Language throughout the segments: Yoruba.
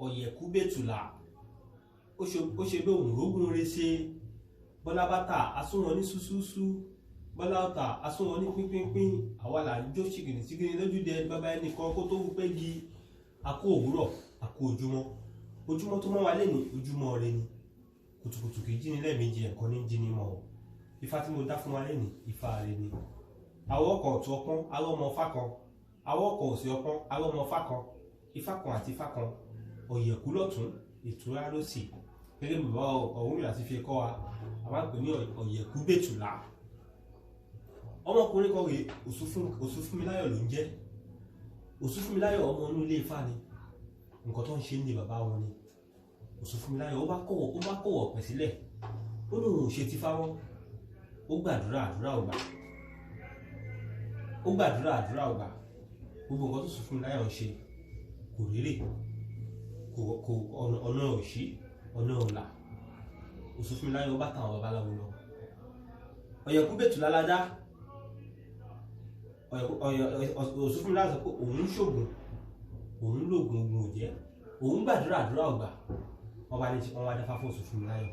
ọ̀yẹ̀kú bẹ́tùlà ó ṣe bẹ́ òun rógún rẹ̀ ṣe bọ́lá bàtà asúnwọ̀n ní súsúsú bọ́lá ọ̀tà asúnwọ̀n ní pínpínpín àwa là ń jó ṣìgìrì lójúde bàbá ẹnìkan kó tó wù pé gi àkó òwúrọ̀ àkó ojúmọ́ tó mọ́ wa lẹ́ni ojúmọ́ rẹ ni kùtùkùtù kì í jí ni lẹ́ẹ̀mejì ẹ̀kọ́ ní jí ni mọ́ ọ ifá tí mo dá fún wa lẹ́ni ifá rẹ ni àwọ̀ ọkọ̀ ọ̀tún ọpọ́n alọ́mọ ọfá kan àwọ̀ ọkọ̀ òsì ọpọ́n alọ́mọ ọfá kan ifá kan àti ifá kan ọ̀yẹ̀kú lọ́tún ìtura lósì gẹ́gẹ́ bí bàbá ọ̀hún àti fi kọ́ wa a máa ń pè ní ọ̀yẹ̀kú bẹ́tùlà ọmọkùnrin kan rèé Òṣùfúnmiláyọ̀ ló ń jẹ́ Òṣùfúnmiláyọ̀ ọmọ inú ilé Ifá ni nǹkan tó ń ṣe ní bàbá wọn ni Òṣùfúnmiláyọ̀ ó bá kọ̀wọ̀ pẹ̀ sílẹ̀ ó ní òun ò ṣe ti fáwọn ó gbàdúrà àdúrà ò gbà gbogbo nǹkan tó Òṣùfúnmiláyọ̀ ń ṣe kò rérè kò ọ̀nà òṣì ọ̀nà ọ̀la Òṣùfúnmiláyọ̀ bá tàwọn babaláwo lọ ọ̀yẹ̀kú bẹ́tùlà ládá Òṣùfúnmiláyọ̀ sọ pé òun ṣògùn òun lògùn ogun òjẹ́ òun gbàdúrà àdúrà ọgbà wọn wá dáfá fún Òṣùfúnmiláyọ̀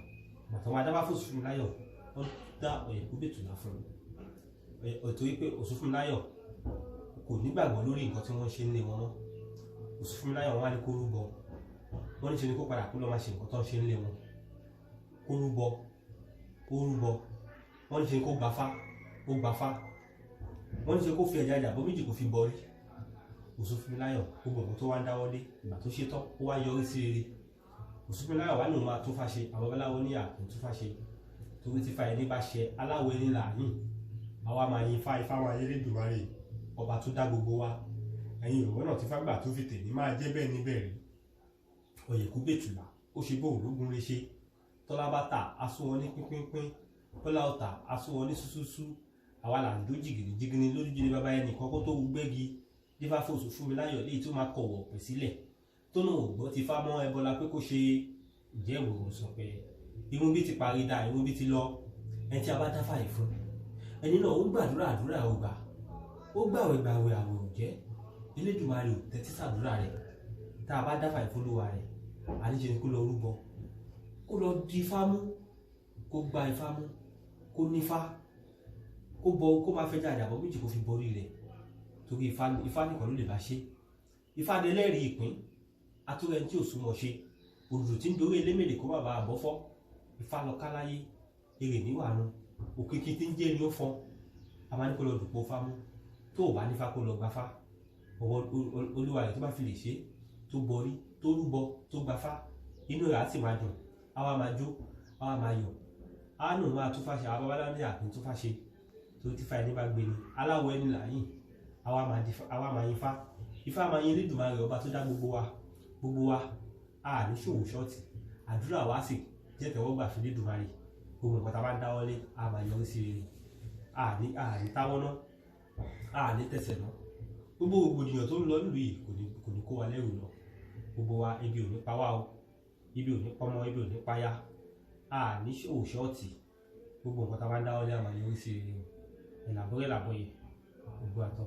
àtàwọn wọn dáfá fún Òṣùfúnmiláyọ̀ wọn dá ọ̀yẹ̀kú bẹ́tùlà fún un ètò wípé Òṣùfúnmiláyọ̀ kò nígbàgbọ́ lórí nǹkan tí wọ́n ṣe ń lé wọn mọ́ Òṣùfúnmiláyọ̀ wọn wá ní kó rúbọ wọ́n ní ṣe ni kó padà kó lọ́ọ́ máa ṣe nǹkan tó ń ṣe ń lé wọn kó rúbọ wọ́n ní ṣe ni kó gbafá wọ́n ní ṣe kó fi ẹ̀já ìjàbọ̀ méjì kó fi bọrí Òṣùfúnmiláyọ̀ gbogbo nǹkan tó wá ń dáwọ́lé ìgbà tó ṣe tán ó wá yọrí sí rere Òṣùfúnmiláyọ̀ wá ní òun máa tún fàṣe àwọn babaláwo ní àkùn tún fàṣe torí tí fàyẹ ní bá ṣe aláwọ̀ ẹni làáyìn àwa máa yin ifá máa yé Elédùmarè ọba tó dá gbogbo wa ẹ̀yin ìwọ náà ti fágbà tó fi tèmi máa jẹ́ bẹ́ẹ̀ níbẹ̀ rí ọ̀yẹ̀kú bẹ́tùlà ó ṣe bóun lógún rẹ̀ ṣe tọ́lá bá tà asúnwọ̀n ní pínpínpín bọ́lá ọ̀tà asúnwọ̀n ní súsúsú àwa là ń dó jìgìrì lójúde ní bàbá ẹnìkan kó tó wù gbẹ́gi dífá fún Òṣùfúnmiláyọ̀ léyìí tó máa kọ̀wọ̀ pẹ̀ sílẹ̀ tó náà ògbọ́ ti fá mọ́ ẹbọlá pé kó ṣe ìjẹ́ ìwòrán sọ pé irun bí ti parí dá irun bí ti lọ ẹni tí a bá dáfà yìí fún ẹni náà ó gbàdúrà àdúrà ọgbà ó gbàwẹ̀ àwẹ̀ òjẹ́ Elédùmarè ò tẹ́tí sàdúrà rẹ̀ tá a bá dáfà yìí fólúwa rẹ̀ àníṣe ni kó lọ rúbọ kó lọ di ifá mú kó gba ifá mú kó nífá kó máa fẹjá àjàbọ̀ méjì kó fi borí rẹ̀ torí ifá nìkan ló lè bá ṣe ifá ni ẹlẹ́rìí ìpín atúrẹ́ni tí ò súnmọ́ ṣe òdùdù tí ń dorí elémèdè kó bàbá àbọ́fọ́ ifá lọ káláyé èrè níwàánu òkìkí tí ń jẹ́ ni ó fọ́n a máa ní kó lọ dùpọ̀ fá mú tó ò bá nífá kó lọ gbafá ọwọ́ olúwa rẹ̀ tó bá fi lè ṣe tó borí tó rúbọ tó gbafá inú rẹ̀ á sì máa dùn àwa máa jó àwa máa yọ̀ á nù máa tún fàṣẹ àwọn babaláwo ní àpín tún fàṣẹ tó ti fa ẹni bá gbé ni aláwọ̀ ẹni làyìn àwa máa yin ifá máa yin Elédùmarè ọba tó dá gbogbo wa a ní ṣòwò ṣọ́ọ̀tì àdúrà wa sì jẹ́ tẹ́wọ́gbà fún Elédùmarè gbogbo nǹkan tá a bá ń dáwọ́lé a máa yọrí sí rere a ní táwọ́ náà a ní tẹ̀sẹ̀ náà gbogbo rògbòdìyàn tó ń lọ nílùú yìí kò ní kó wa lẹ́rù lọ gbogbo wa ebi ò ní pa wá o ibi ò ní pọmọ ibi ò ní páyà a ní ṣòwò ṣọ́ọ̀tì gbogbo nǹkan tá a bá ń dáwọ́lé a máa yọrí sí rere ìlàbọ̀rẹ́ làbọ̀yẹ gbogbo àtọ́.